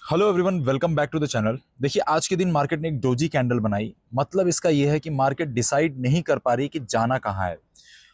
Hello everyone, welcome back to the channel. देखिए, आज के दिन मार्केट ने एक डोजी कैंडल बनाई। मतलब इसका यह है कि मार्केट डिसाइड नहीं कर पा रही कि जाना कहाँ है।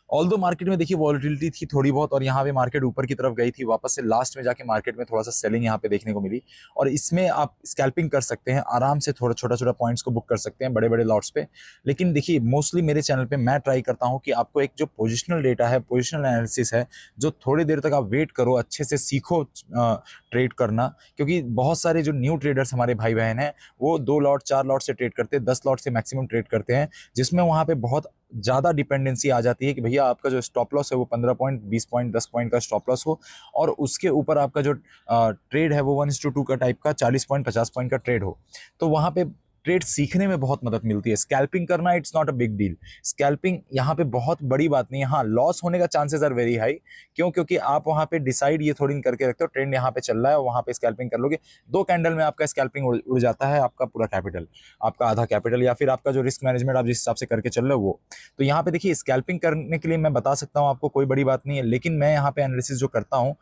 ऑल्दो मार्केट में देखिए वॉलिटिलिटी थी थोड़ी बहुत, और यहाँ पे मार्केट ऊपर की तरफ गई थी, वापस से लास्ट में जाके मार्केट में थोड़ा सा सेलिंग यहाँ पे देखने को मिली। और इसमें आप स्कैल्पिंग कर सकते हैं आराम से, थोड़ा छोटा छोटा पॉइंट्स को बुक कर सकते हैं बड़े बड़े लॉट्स पे। लेकिन देखिए, मोस्टली मेरे चैनल पे मैं ट्राई करता हूँ कि आपको एक जो पोजिशनल डेटा है, पोजिशनल एनालिसिस है, जो थोड़ी देर तक आप वेट करो, अच्छे से सीखो ट्रेड करना। क्योंकि बहुत सारे जो न्यू ट्रेडर्स हमारे भाई बहन हैं, वो 2 लॉट 4 लॉट से ट्रेड करते हैं, 10 लॉट से मैक्सिमम ट्रेड करते हैं, जिसमें वहाँ पे बहुत ज़्यादा डिपेंडेंसी आ जाती है कि भैया आपका जो स्टॉप लॉस है वो 15 पॉइंट, 20 पॉइंट, 10 पॉइंट का स्टॉप लॉस हो, और उसके ऊपर आपका जो ट्रेड है वो 1:2 का टाइप का 40 पॉइंट 50 पॉइंट का ट्रेड हो। तो वहाँ पे ट्रेड सीखने में बहुत मदद मिलती है। स्कैल्पिंग करना it's not a big deal. Scalping यहाँ पे बहुत बड़ी बात नहीं है। हाँ, लॉस होने का चांसेस आर वेरी हाई। क्यों? क्योंकि आप वहाँ पे डिसाइड ये थोड़ी नहीं करके रखते हो, ट्रेंड यहाँ पे चल रहा है और वहाँ पे स्कैल्पिंग कर लोगे, 2 कैंडल में आपका स्कैल्पिंग उड़ जाता है, आपका पूरा कैपिटल, आपका आधा कैपिटल, या फिर आपका जो रिस्क मैनेजमेंट आप जिस हिसाब से करके चल रहे हो वो। तो यहाँ पे देखिए, स्कैल्पिंग करने के लिए मैं बता सकता हूँ आपको, कोई बड़ी बात नहीं है। लेकिन मैं यहाँ पे एनालिसिस जो करता हूँ,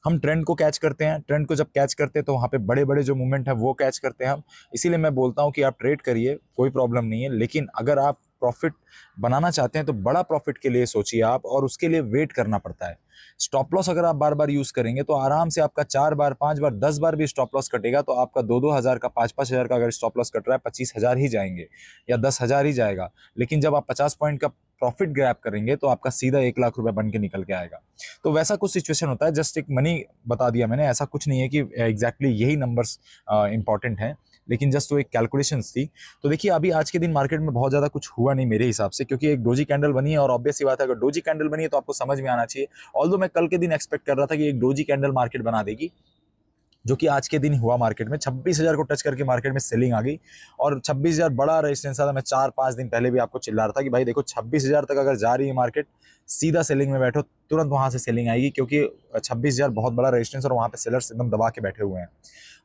हम ट्रेंड को कैच करते हैं। ट्रेंड को जब कैच करते हैं तो वहाँ पे बड़े बड़े जो मूवमेंट है वो कैच करते हैं हम। इसीलिए मैं बोलता हूँ कि आप ट्रेड करिए, कोई प्रॉब्लम नहीं है। लेकिन अगर आप प्रॉफिट बनाना चाहते हैं तो बड़ा प्रॉफिट के लिए सोचिए आप, और उसके लिए वेट करना पड़ता है। स्टॉप लॉस अगर आप बार बार यूज करेंगे तो आराम से आपका 4 बार 5 बार 10 बार भी स्टॉप लॉस कटेगा, तो आपका 2-2 हज़ार का, 5-5 हज़ार का अगर स्टॉप लॉस कट रहा है, 25 हज़ार ही जाएंगे या 10 हज़ार ही जाएगा। लेकिन जब आप 50 पॉइंट का प्रॉफिट ग्रैब करेंगे तो आपका सीधा 1 लाख रुपए बन के निकल के आएगा। तो वैसा कुछ सिचुएशन होता है। जस्ट एक मनी बता दिया मैंने, ऐसा कुछ नहीं है कि एग्जैक्टली यही नंबर्स इंपॉर्टेंट हैं, लेकिन जस्ट वो एक कैलकुलेशंस थी। तो देखिए, अभी आज के दिन मार्केट में बहुत ज़्यादा कुछ हुआ नहीं मेरे हिसाब से, क्योंकि एक डोजी कैंडल बनी है, और ऑब्वियस सी बात है, अगर डोजी कैंडल बनी है तो आपको समझ में आना चाहिए। ऑल्दो मैं कल के दिन एक्सपेक्ट कर रहा था कि एक डोजी कैंडल मार्केट बना देगी, जो कि आज के दिन हुआ। मार्केट में 26 हज़ार को टच करके मार्केट में सेलिंग आ गई, और 26 हज़ार बड़ा रेजिस्टेंस था। मैं 4-5 दिन पहले भी आपको चिल्ला रहा था कि भाई देखो, 26 हज़ार तक अगर जा रही है मार्केट, सीधा सेलिंग में बैठो, तुरंत वहां से सेलिंग आएगी, क्योंकि 26 हज़ार बहुत बड़ा रेजिस्टेंस, और वहां पे सेलर्स एकदम दबा के बैठे हुए हैं।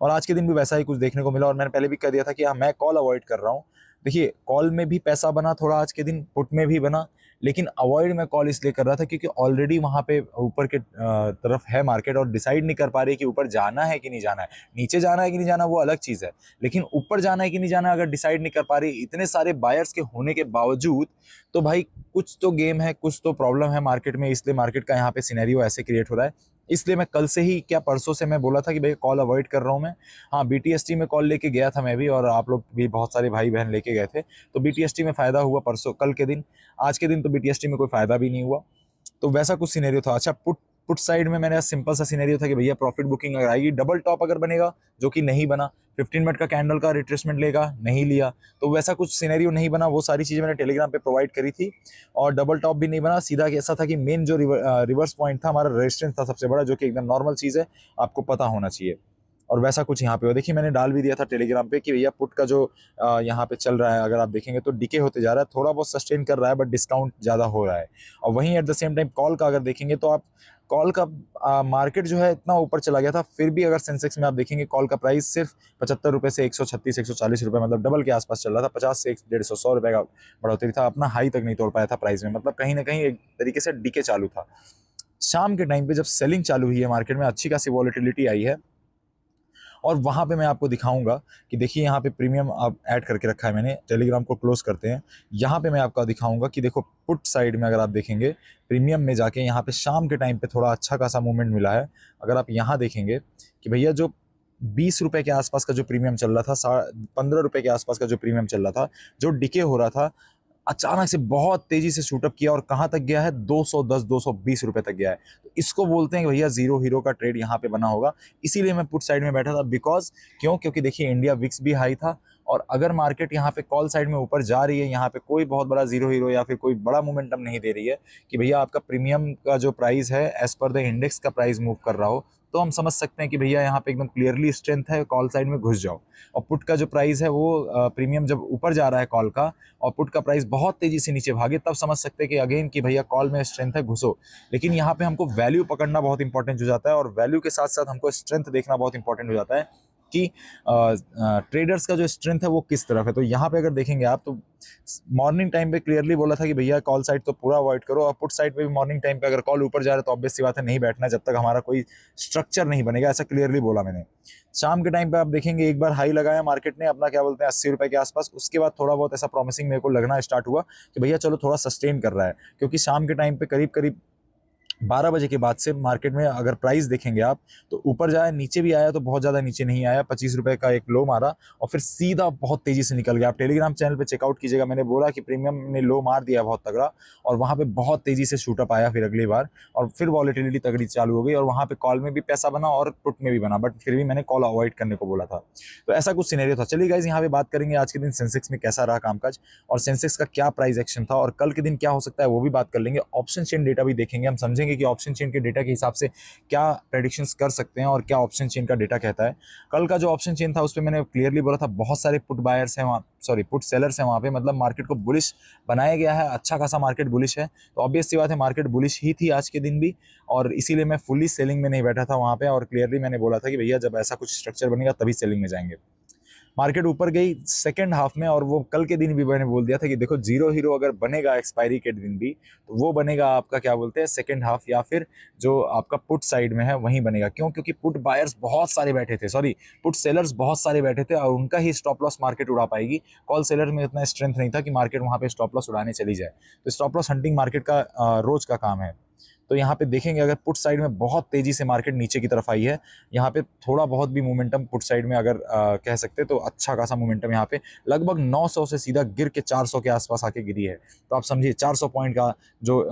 और आज के दिन भी वैसा ही कुछ देखने को मिला। और मैंने पहले भी कह दिया था कि हाँ, मैं कॉल अवॉइड कर रहा हूँ। देखिए, कॉल में भी पैसा बना थोड़ा आज के दिन, पुट में भी बना, लेकिन अवॉइड मैं कॉल इसलिए कर रहा था क्योंकि ऑलरेडी वहां पे ऊपर के तरफ है मार्केट, और डिसाइड नहीं कर पा रही कि ऊपर जाना है कि नहीं जाना है। नीचे जाना है कि नहीं जाना वो अलग चीज़ है, लेकिन ऊपर जाना है कि नहीं जाना अगर डिसाइड नहीं कर पा रही इतने सारे बायर्स के होने के बावजूद, तो भाई कुछ तो गेम है, कुछ तो प्रॉब्लम है मार्केट में। इसलिए मार्केट का यहाँ पे सिनेरियो ऐसे क्रिएट हो रहा है। इसलिए मैं कल से ही, क्या परसों से मैं बोला था कि भाई कॉल अवॉइड कर रहा हूँ मैं। हाँ, बीटीएसटी में कॉल लेके गया था मैं भी, और आप लोग भी बहुत सारे भाई बहन लेके गए थे, तो बीटीएसटी में फ़ायदा हुआ परसों, कल के दिन। आज के दिन तो बीटीएसटी में कोई फ़ायदा भी नहीं हुआ। तो वैसा कुछ सिनेरियो था। अच्छा, पुट पुट साइड में मैंने सिंपल सा सिनेरियो था कि भैया प्रॉफिट बुकिंग अगर आएगी, डबल टॉप अगर बनेगा, जो कि नहीं बना, 15 मिनट का कैंडल का रिट्रेसमेंट लेगा, नहीं लिया, तो वैसा कुछ सिनेरियो नहीं बना। वो सारी चीज़ें मैंने टेलीग्राम पे प्रोवाइड करी थी, और डबल टॉप भी नहीं बना। सीधा ऐसा था कि मेन जो रिवर्स पॉइंट था हमारा, रेजिस्टेंस था सबसे बड़ा, जो कि एकदम नॉर्मल चीज़ है, आपको पता होना चाहिए। और वैसा कुछ यहाँ पे हो। देखिए, मैंने डाल भी दिया था टेलीग्राम पे कि भैया पुट का जो यहाँ पे चल रहा है, अगर आप देखेंगे तो डिके होते जा रहा है, थोड़ा बहुत सस्टेन कर रहा है, बट डिस्काउंट ज़्यादा हो रहा है। और वहीं at the same time call का अगर देखेंगे तो आप, कॉल का मार्केट जो है इतना ऊपर चला गया था, फिर भी अगर सेंसेक्स में आप देखेंगे कॉल का प्राइस सिर्फ 75 रुपये से 136 140 रुपये, मतलब डबल के आसपास चल रहा था। 50 से 150 100 रुपये का बढ़ोतरी था, अपना हाई तक नहीं तोड़ पाया था प्राइस में। मतलब कहीं ना कहीं एक तरीके से डीके चालू था। शाम के टाइम पे जब सेलिंग चालू हुई है मार्केट में, अच्छी खासी वॉलिटिलिटी आई है, और वहाँ पे मैं आपको दिखाऊंगा कि देखिए, यहाँ पे प्रीमियम आप ऐड करके रखा है मैंने। टेलीग्राम को क्लोज करते हैं। यहाँ पे मैं आपको दिखाऊंगा कि देखो, पुट साइड में अगर आप देखेंगे, प्रीमियम में जाके यहाँ पे शाम के टाइम पे थोड़ा अच्छा खासा मूवमेंट मिला है। अगर आप यहाँ देखेंगे कि भैया, जो 20 रुपए के आसपास का जो प्रीमियम चल रहा था, 15 रुपए के आसपास का जो प्रीमियम चल रहा था, जो डिके हो रहा था, अचानक से बहुत तेजी से शूटअप किया, और कहां तक गया है, 210 220 रुपए तक गया है। तो इसको बोलते हैं कि भैया जीरो हीरो का ट्रेड यहाँ पे बना होगा। इसीलिए मैं पुट साइड में बैठा था। बिकॉज क्यों? क्योंकि देखिए, इंडिया विक्स भी हाई था, और अगर मार्केट यहाँ पे कॉल साइड में ऊपर जा रही है, यहाँ पे कोई बहुत बड़ा जीरो हीरो या फिर कोई बड़ा मोमेंटम नहीं दे रही है कि भैया आपका प्रीमियम का जो प्राइस है एज पर द इंडेक्स का प्राइस मूव कर रहा हो, तो हम समझ सकते हैं कि भैया यहाँ पे एकदम क्लियरली स्ट्रेंथ है, कॉल साइड में घुस जाओ। और पुट का जो प्राइस है वो, प्रीमियम जब ऊपर जा रहा है कॉल का, और पुट का प्राइस बहुत तेजी से नीचे भागे, तब समझ सकते हैं कि अगेन कि भैया कॉल में स्ट्रेंथ है, घुसो। लेकिन यहाँ पे हमको वैल्यू पकड़ना बहुत इंपॉर्टेंट हो जाता है, और वैल्यू के साथ साथ हमको स्ट्रेंथ देखना बहुत इंपॉर्टेंट हो जाता है। कि ट्रेडर्स का जो स्ट्रेंथ है वो किस तरफ है। तो यहाँ पे अगर देखेंगे आप तो मॉर्निंग टाइम पे क्लियरली बोला था कि भैया कॉल साइड तो पूरा अवॉइड करो, और पुट साइड पे भी मॉर्निंग टाइम पे अगर कॉल ऊपर जा रहा है तो ऑब्वियस सी बात है नहीं बैठना जब तक हमारा कोई स्ट्रक्चर नहीं बनेगा, ऐसा क्लियरली बोला मैंने। शाम के टाइम पे आप देखेंगे एक बार हाई लगाया मार्केट ने अपना, क्या बोलते हैं 80 रुपए के आसपास, उसके बाद थोड़ा बहुत ऐसा प्रॉमिसिंग मेरे को लगना स्टार्ट हुआ कि भैया चलो थोड़ा सस्टेन कर रहा है, क्योंकि शाम के टाइम पे करीब करीब 12 बजे के बाद से मार्केट में अगर प्राइस देखेंगे आप तो ऊपर जाए, नीचे भी आया तो बहुत ज़्यादा नीचे नहीं आया, 25 रुपए का एक लो मारा और फिर सीधा बहुत तेज़ी से निकल गया। आप टेलीग्राम चैनल पे चेकआउट कीजिएगा, मैंने बोला कि प्रीमियम ने लो मार दिया बहुत तगड़ा और वहाँ पे बहुत तेज़ी से शूटअप आया फिर अगली बार, और फिर वॉलेटिलिटी तगड़ी चालू हो गई और वहाँ पे कॉल में भी पैसा बना और पुट में भी बना, बट फिर भी मैंने कॉल अवॉइड करने को बोला था। तो ऐसा कुछ सिनेरियो था। चलिए गाइज यहाँ पे बात करेंगे आज के दिन सेंसेक्स में कैसा रहा कामकाज और सेंसेक्स का क्या प्राइस एक्शन था, और कल के दिन क्या हो सकता है वो भी बात कर लेंगे। ऑप्शन चेन डेटा भी देखेंगे, हम समझेंगे कि ऑप्शन चेन के डेटा के हिसाब से क्या प्रेडिक्शंस कर सकते हैं और क्या ऑप्शन चेन का डेटा कहता है। कल का जो ऑप्शन चेन था उस पर मैंने क्लियरली बोला था बहुत सारे पुट बायर्स हैं वहाँ, सॉरी पुट सेलर्स हैं वहाँ पे, मतलब मार्केट को बुलिश बनाया गया है, अच्छा खासा मार्केट बुलिश है। तो ऑब्वियस सी बात है मार्केट बुलिश ही थी आज के दिन भी, और इसीलिए मैं फुल्ली सेलिंग में नहीं बैठा था वहाँ पे, और क्लियरली मैंने बोला था कि भैया जब ऐसा कुछ स्ट्रक्चर बनेगा तभी सेलिंग में जाएंगे। मार्केट ऊपर गई सेकंड हाफ में, और वो कल के दिन भी मैंने बोल दिया था कि देखो जीरो हीरो अगर बनेगा एक्सपायरी के दिन भी तो वो बनेगा आपका, क्या बोलते हैं सेकंड हाफ, या फिर जो आपका पुट साइड में है वहीं बनेगा। क्यों? क्योंकि पुट बायर्स बहुत सारे बैठे थे, सॉरी पुट सेलर्स बहुत सारे बैठे थे, और उनका ही स्टॉप लॉस मार्केट उड़ा पाएगी। कॉल सेलर में इतना स्ट्रेंथ नहीं था कि मार्केट वहाँ पे स्टॉप लॉस उड़ाने चली जाए। तो स्टॉप लॉस हंटिंग मार्केट का रोज का काम है। तो यहाँ पे देखेंगे अगर पुट साइड में बहुत तेजी से मार्केट नीचे की तरफ आई है, यहाँ पे थोड़ा बहुत भी मोमेंटम पुट साइड में अगर कह सकते तो अच्छा खासा मोमेंटम यहाँ पे लगभग 900 से सीधा गिर के 400 के आसपास आके गिरी है। तो आप समझिए 400 पॉइंट का जो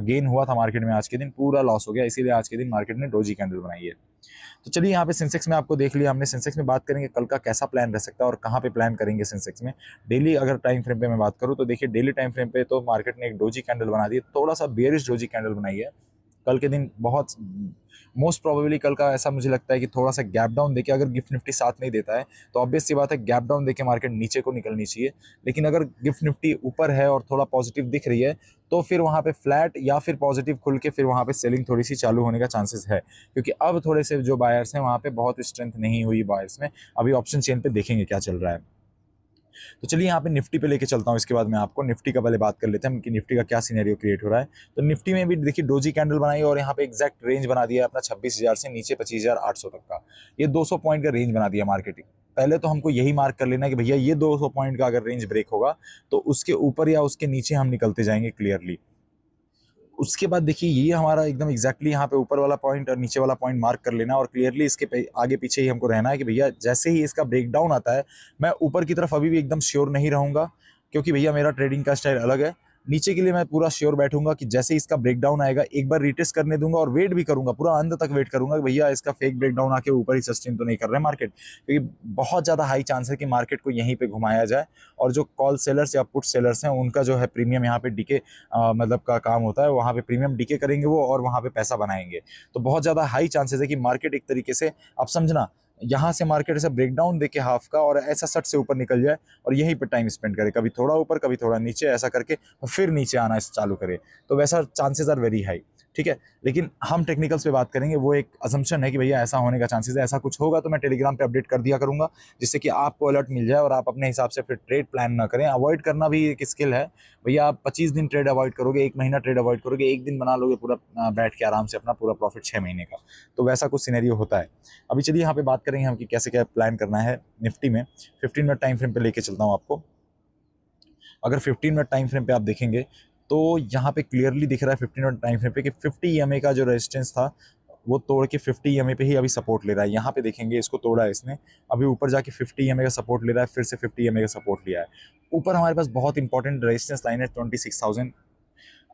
गेन हुआ था मार्केट में आज के दिन पूरा लॉस हो गया, इसीलिए आज के दिन मार्केट ने डोजी कैंडल बनाई है। तो चलिए यहाँ पे सेंसेक्स में आपको देख लिया हमने, सेंसेक्स में बात करेंगे कल का कैसा प्लान रह सकता है और कहाँ पे प्लान करेंगे सेंसेक्स में। डेली अगर टाइम फ्रेम पे मैं बात करूँ तो देखिए डेली टाइम फ्रेम पे तो मार्केट ने एक डोजी कैंडल बना दी, थोड़ा सा बेयरिश डोजी कैंडल बनाई है कल के दिन। बहुत मोस्ट प्रोबेबली कल का ऐसा मुझे लगता है कि थोड़ा सा गैप डाउन देके, अगर गिफ्ट निफ्टी साथ नहीं देता है तो ऑब्वियस सी बात है गैप डाउन देके मार्केट नीचे को निकलनी चाहिए। लेकिन अगर गिफ्ट निफ्टी ऊपर है और थोड़ा पॉजिटिव दिख रही है तो फिर वहाँ पे फ्लैट या फिर पॉजिटिव खुल के फिर वहाँ पे सेलिंग थोड़ी सी चालू होने का चांसेस है, क्योंकि अब थोड़े से जो बायर्स हैं वहाँ पे बहुत स्ट्रेंथ नहीं हुई बायर्स में। अभी ऑप्शन चेन पे देखेंगे क्या चल रहा है। तो चलिए यहाँ पे निफ्टी पे लेके चलता हूँ, इसके बाद मैं आपको निफ्टी का पहले बात कर लेते हैं कि निफ्टी का क्या सिनेरियो क्रिएट हो रहा है। तो निफ्टी में भी देखिए डोजी कैंडल बनाई और यहाँ पे एग्जैक्ट रेंज बना दिया है अपना 26,000 से नीचे 25,800 तक का, ये 200 पॉइंट का रेंज बना दिया मार्केटिंग। पहले तो हमको यही मार्क कर लेना है कि भैया ये 200 पॉइंट का अगर रेंज ब्रेक होगा तो उसके ऊपर या उसके नीचे हम निकलते जाएंगे क्लियरली। उसके बाद देखिए ये हमारा एकदम एग्जैक्टली यहाँ पे ऊपर वाला पॉइंट और नीचे वाला पॉइंट मार्क कर लेना, और क्लियरली इसके आगे पीछे ही हमको रहना है कि भैया जैसे ही इसका ब्रेकडाउन आता है, मैं ऊपर की तरफ अभी भी एकदम श्योर नहीं रहूँगा क्योंकि भैया मेरा ट्रेडिंग का स्टाइल अलग है। नीचे के लिए मैं पूरा श्योर बैठूंगा कि जैसे इसका ब्रेकडाउन आएगा एक बार रिटेस्ट करने दूंगा और वेट भी करूंगा, पूरा अंत तक वेट करूंगा कि भैया इसका फेक ब्रेकडाउन आके ऊपर ही सस्टेन तो नहीं कर रहा है मार्केट, क्योंकि बहुत ज़्यादा हाई चांस है कि मार्केट को यहीं पे घुमाया जाए। और जो कॉल सेलर्स या पुट सेलर्स हैं उनका जो है प्रीमियम यहाँ पे डीके मतलब का काम होता है, वहाँ पे प्रीमियम डीके करेंगे वो और वहाँ पे पैसा बनाएंगे। तो बहुत ज़्यादा हाई चांसेस है कि मार्केट एक तरीके से, आप समझना यहाँ से मार्केट ऐसा ब्रेकडाउन देके हाफ का और ऐसा सट से ऊपर निकल जाए और यहीं पे टाइम स्पेंड करे, कभी थोड़ा ऊपर कभी थोड़ा नीचे ऐसा करके और फिर नीचे आना चालू करे, तो वैसा चांसेस आर वेरी हाई। ठीक है, लेकिन हम टेक्निकल्स पे बात करेंगे, वो एक अजम्पशन है कि भैया ऐसा होने का चांसेस है। ऐसा कुछ होगा तो मैं टेलीग्राम पे अपडेट कर दिया करूंगा जिससे कि आपको अलर्ट मिल जाए और आप अपने हिसाब से फिर ट्रेड प्लान ना करें। अवॉइड करना भी एक स्किल है भैया, आप 25 दिन ट्रेड अवॉइड करोगे, 1 महीना ट्रेड अवॉइड करोगे, 1 दिन बना लोगे पूरा बैठ के आराम से अपना पूरा प्रॉफिट 6 महीने का, तो वैसा कुछ सिनेरियो होता है। अभी चलिए यहाँ पे बात करेंगे हम कि कैसे क्या प्लान करना है निफ्टी में। 15 मिनट टाइम फ्रेम पे लेके चलता हूँ आपको। अगर 15 मिनट टाइम फ्रेम पे आप देखेंगे तो यहाँ पे क्लियरली दिख रहा है 15 मिनट टाइम फ्रेम पे कि 50 EMA का जो रेजिस्टेंस था वो तोड़ के 50 EMA पे ही अभी सपोर्ट ले रहा है। यहाँ पे देखेंगे इसको तोड़ा है इसने, अभी ऊपर जाके 50 EMA का सपोर्ट ले रहा है, फिर से 50 EMA का सपोर्ट लिया है। ऊपर हमारे पास बहुत इंपॉर्टेंट रेजिस्टेंस लाइन है 26,000।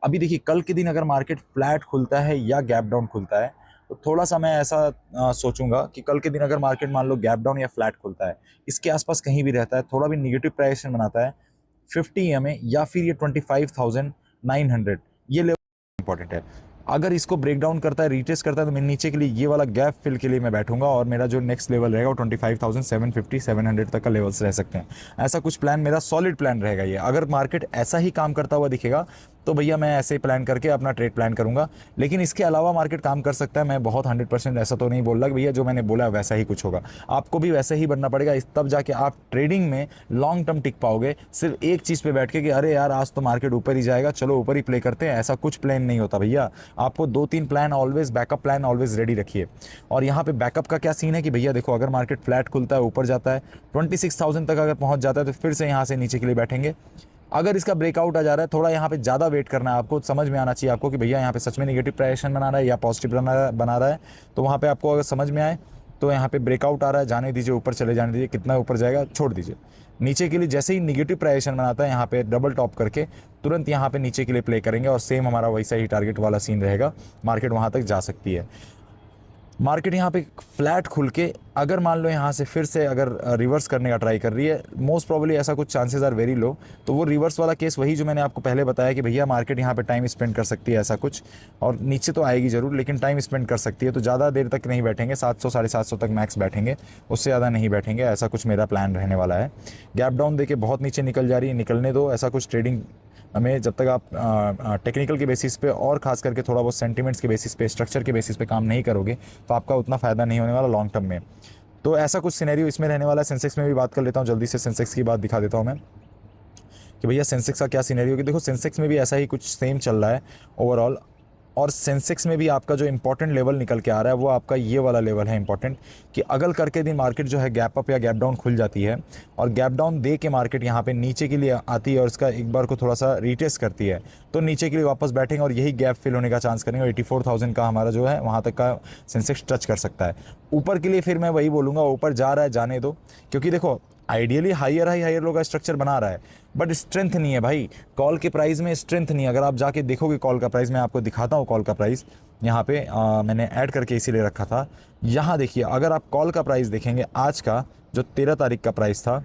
अभी देखिए कल के दिन अगर मार्केट फ्लैट खुलता है या गैप डाउन खुलता है तो थोड़ा सा मैं ऐसा सोचूंगा कि कल के दिन अगर मार्केट मान लो गैप डाउन या फ्लैट खुलता है, इसके आसपास कहीं भी रहता है, थोड़ा भी निगेटिव प्राइस बनाता है 50 EMA या फिर ये 25,900, ये लेवल इंपॉर्टेंट है। अगर इसको ब्रेक डाउन करता है, रीटेस्ट करता है, तो मैं नीचे के लिए ये वाला गैप फिल के लिए मैं बैठूंगा और मेरा जो नेक्स्ट लेवल रहेगा वो 25,750 700 तक का लेवल्स रह सकते हैं। ऐसा कुछ प्लान मेरा सॉलिड प्लान रहेगा ये। अगर मार्केट ऐसा ही काम करता हुआ दिखेगा तो भैया मैं ऐसे प्लान करके अपना ट्रेड प्लान करूंगा। लेकिन इसके अलावा मार्केट काम कर सकता है, मैं बहुत 100% ऐसा तो नहीं बोल रहा कि भैया जो मैंने बोला वैसा ही कुछ होगा, आपको भी वैसे ही बनना पड़ेगा, तब जाके आप ट्रेडिंग में लॉन्ग टर्म टिक पाओगे। सिर्फ एक चीज़ पे बैठ के कि अरे यार आज तो मार्केट ऊपर ही जाएगा, चलो ऊपर ही प्ले करते हैं, ऐसा कुछ प्लान नहीं होता भैया। आपको 2-3 plan always, backup plan always ready रखिए। और यहाँ पे बैकअप का क्या सीन है कि भैया देखो, अगर मार्केट फ्लैट खुलता है, ऊपर जाता है 26,000 तक अगर पहुँच जाता है, तो फिर से यहाँ से नीचे के लिए बैठेंगे। अगर इसका ब्रेकआउट आ जा रहा है, थोड़ा यहाँ पे ज़्यादा वेट करना है आपको, समझ में आना चाहिए आपको कि भैया यहाँ पे सच में नेगेटिव प्राइजेशन बना रहा है या पॉजिटिव बना रहा है। तो वहाँ पे आपको अगर समझ में आए तो यहाँ पे ब्रेकआउट आ रहा है, जाने दीजिए, ऊपर चले जाने दीजिए, कितना ऊपर जाएगा छोड़ दीजिए। नीचे के लिए जैसे ही निगेटिव प्राइजेशन बनाता है, यहाँ पे डबल टॉप करके तुरंत यहाँ पे नीचे के लिए प्ले करेंगे, और सेम हमारा वैसा ही टारगेट वाला सीन रहेगा, मार्केट वहाँ तक जा सकती है। मार्केट यहाँ पे फ्लैट खुल के अगर मान लो यहाँ से फिर से अगर रिवर्स करने का ट्राई कर रही है, मोस्ट प्रोबेबली ऐसा कुछ चांसेस आर वेरी लो, तो वो रिवर्स वाला केस वही जो मैंने आपको पहले बताया कि भैया मार्केट यहाँ पे टाइम स्पेंड कर सकती है ऐसा कुछ, और नीचे तो आएगी ज़रूर लेकिन टाइम स्पेंड कर सकती है। तो ज़्यादा देर तक नहीं बैठेंगे, 700 750 तक मैक्स बैठेंगे, उससे ज़्यादा नहीं बैठेंगे, ऐसा कुछ मेरा प्लान रहने वाला है। गैप डाउन देके बहुत नीचे निकल जा रही है, निकलने दो, ऐसा कुछ ट्रेडिंग हमें जब तक आप टेक्निकल के बेसिस पे और ख़ास करके थोड़ा बहुत सेंटिमेंट्स के बेसिस पे, स्ट्रक्चर के बेसिस पे काम नहीं करोगे तो आपका उतना फ़ायदा नहीं होने वाला लॉन्ग टर्म में। तो ऐसा कुछ सिनेरियो इसमें रहने वाला है। सेंसेक्स में भी बात कर लेता हूँ, जल्दी से सेंसेक्स की बात दिखा देता हूँ मैं कि भैया सेंसेक्स का क्या सिनेरियो, कि देखो सेंसेक्स में भी ऐसा ही कुछ सेम चल रहा है ओवरऑल। और सेंसेक्स में भी आपका जो इंपॉर्टेंट लेवल निकल के आ रहा है वो आपका ये वाला लेवल है इंपॉर्टेंट, कि अगल करके दिन मार्केट जो है गैप अप या गैप डाउन खुल जाती है, और गैप डाउन दे के मार्केट यहाँ पे नीचे के लिए आती है और इसका एक बार को थोड़ा सा रीटेस्ट करती है, तो नीचे के लिए वापस बैठेंगे और यही गैप फिल होने का चांस करेंगे, और 84,000 का हमारा जो है वहाँ तक का सेंसेक्स टच कर सकता है। ऊपर के लिए फिर मैं वही बोलूँगा, ऊपर जा रहा है जाने दो, क्योंकि देखो आइडियली हायर लो का स्ट्रक्चर बना रहा है, बट स्ट्रेंथ नहीं है भाई, कॉल के प्राइस में स्ट्रेंथ नहीं है। अगर आप जाके देखोगे कॉल का प्राइस, मैं आपको दिखाता हूँ कॉल का प्राइस यहाँ पे, मैंने ऐड करके इसीलिए रखा था। यहाँ देखिए, अगर आप कॉल का प्राइस देखेंगे आज का जो 13 तारीख का प्राइस था,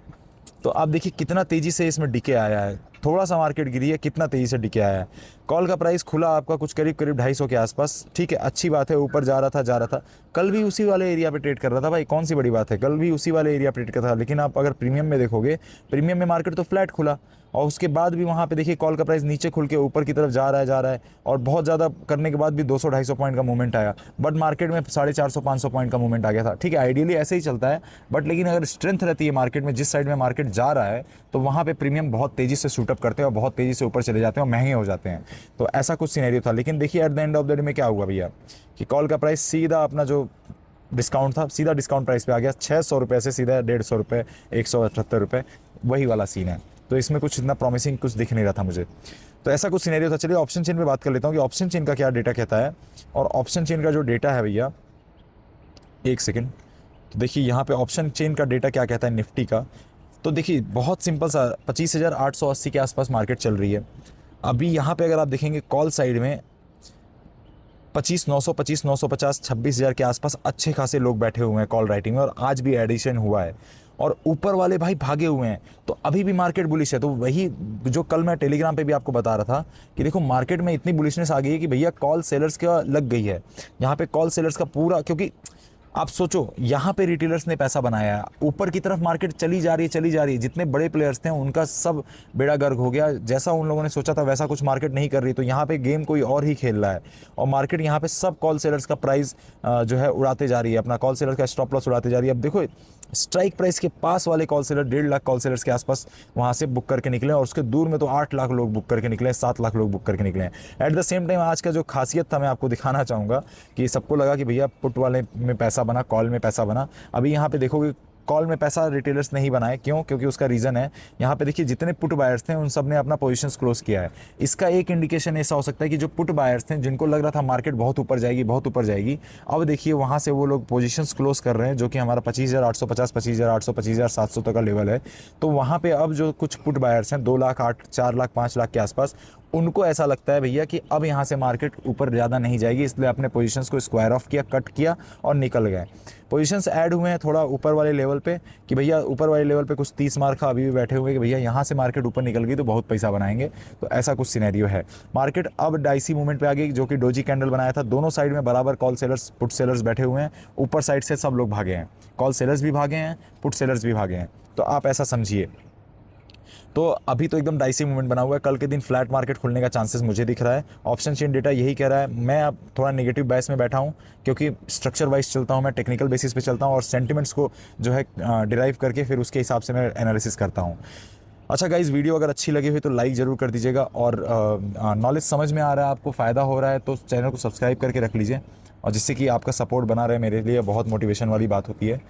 तो आप देखिए कितना तेज़ी से इसमें डिके आया है, थोड़ा सा मार्केट गिरी है, कितना तेज़ी से डिके आया है। कॉल का प्राइस खुला आपका कुछ करीब 250 के आसपास, ठीक है, अच्छी बात है, ऊपर जा रहा था। कल भी उसी वाले एरिया पे ट्रेड कर रहा था भाई, कौन सी बड़ी बात है, कल भी उसी वाले एरिया पे ट्रेड कर रहा था। लेकिन आप अगर प्रीमियम में देखोगे, प्रीमियम में मार्केट तो फ्लैट खुला, और उसके बाद भी वहाँ पे देखिए कॉल का प्राइस नीचे खुल के ऊपर की तरफ जा रहा है, और बहुत ज़्यादा करने के बाद भी 200-250 पॉइंट का मूवमेंट आया, बट मार्केट में 450-500 पॉइंट का मूवमेंट आ गया था। ठीक है, आइडियली ऐसे ही चलता है, बट लेकिन अगर स्ट्रेंथ रहती है मार्केट में, जिस साइड में मार्केट जा रहा है, तो वहाँ पे प्रीमियम बहुत तेज़ी से शूटअप करते हैं और बहुत तेज़ी से ऊपर चले जाते हैं और महंगे हो जाते हैं। तो ऐसा कुछ सिनेरियो था। लेकिन देखिए at the end of the day में क्या हुआ भैया, कि कॉल का प्राइस सीधा अपना जो डिस्काउंट था, सीधा डिस्काउंट प्राइस पे आ गया, 600 रुपये से सीधा 150 रुपये, 178 रुपये, वही वाला सीन है। तो इसमें कुछ इतना प्रॉमिसिंग कुछ दिख नहीं रहा था मुझे, तो ऐसा कुछ सिनेरियो था। चलिए ऑप्शन चेन पे बात कर लेता हूँ कि ऑप्शन चेन का क्या डेटा कहता है। और ऑप्शन चेन का जो डेटा है भैया, एक सेकेंड, तो देखिए यहाँ पे ऑप्शन चेन का डेटा क्या कहता है निफ्टी का। तो देखिए बहुत सिंपल सा, 25,880 के आसपास मार्केट चल रही है अभी। यहाँ पे अगर आप देखेंगे कॉल साइड में 25,900, 25,950, 26,000 के आसपास अच्छे खासे लोग बैठे हुए हैं कॉल राइटिंग में, और आज भी एडिशन हुआ है, और ऊपर वाले भाई भागे हुए हैं। तो अभी भी मार्केट बुलिश है। तो वही जो कल मैं टेलीग्राम पे भी आपको बता रहा था कि देखो मार्केट में इतनी बुलिशनेस आ गई है कि भैया कॉल सेलर्स का लग गई है यहाँ पे, कॉल सेलर्स का पूरा, क्योंकि आप सोचो यहाँ पे रिटेलर्स ने पैसा बनाया है, ऊपर की तरफ मार्केट चली जा रही है, जितने बड़े प्लेयर्स थे उनका सब बेड़ा गर्क हो गया, जैसा उन लोगों ने सोचा था वैसा कुछ मार्केट नहीं कर रही। तो यहाँ पे गेम कोई और ही खेल रहा है, और मार्केट यहाँ पे सब कॉल सेलर्स का प्राइस जो है उड़ाते जा रही है, अपना कॉल सेलर का स्टॉप लॉस उड़ाते जा रही है। अब देखो स्ट्राइक प्राइस के पास वाले call seller 1.5 lakh call sellers के आसपास वहाँ से बुक करके निकले, और उसके दूर में तो 8 लाख लोग बुक करके निकले, 7 लाख लोग बुक करके निकले हैं। एट द सेम टाइम आज का जो खासियत था मैं आपको दिखाना चाहूँगा कि सबको लगा कि भैया पुट वाले में पैसा बना, कॉल में पैसा बना। अभी यहाँ पे देखोगे कॉल में पैसा रिटेलर्स नहीं बनाए, क्यों? क्योंकि उसका रीज़न है, यहाँ पे देखिए जितने पुट बायर्स थे उन सब ने अपना पोजीशंस क्लोज किया है। इसका एक इंडिकेशन ऐसा हो सकता है कि जो पुट बायर्स थे जिनको लग रहा था मार्केट बहुत ऊपर जाएगी, अब देखिए वहाँ से वो लोग पोजीशंस क्लोज कर रहे हैं, जो कि हमारा 25,850, 25,800, 25,700 तक का लेवल है। तो वहाँ पे अब जो कुछ पुट बायर्स हैं 2 लाख, 8, 4 लाख, 5 लाख के आसपास, उनको ऐसा लगता है भैया कि अब यहाँ से मार्केट ऊपर ज़्यादा नहीं जाएगी, इसलिए अपने पोजीशंस को स्क्वायर ऑफ किया, कट किया और निकल गए। पोजीशंस ऐड हुए हैं थोड़ा ऊपर वाले लेवल पे कि भैया ऊपर वाले लेवल पे कुछ 30 मार्क अभी भी बैठे हुए कि भैया यहाँ से मार्केट ऊपर निकल गई तो बहुत पैसा बनाएंगे। तो ऐसा कुछ सिनेरियो है। मार्केट अब डाइसी मूवमेंट पे आ गई, जो कि डोजी कैंडल बनाया था, दोनों साइड में बराबर कॉल सेलर्स पुट सेलर्स बैठे हुए हैं, ऊपर साइड से सब लोग भागे हैं, कॉल सेलर्स भी भागे हैं, पुट सेलर्स भी भागे हैं। तो आप ऐसा समझिए। तो अभी तो एकदम डाइसी मूवमेंट बना हुआ है, कल के दिन फ्लैट मार्केट खुलने का चांसेस मुझे दिख रहा है। ऑप्शन चेन डेटा यही कह रहा है। मैं अब थोड़ा नेगेटिव बैस में बैठा हूँ क्योंकि स्ट्रक्चर वाइज चलता हूँ, मैं टेक्निकल बेसिस पे चलता हूँ और सेंटिमेंट्स को जो है डिराइव करके फिर उसके हिसाब से मैं एनालिसिस करता हूँ। अच्छा गाइज़, वीडियो अगर अच्छी लगी हुई तो लाइक ज़रूर कर दीजिएगा, और नॉलेज समझ में आ रहा है, आपको फ़ायदा हो रहा है तो चैनल को सब्सक्राइब करके रख लीजिए, और जिससे कि आपका सपोर्ट बना रहे, मेरे लिए बहुत मोटिवेशन वाली बात होती है।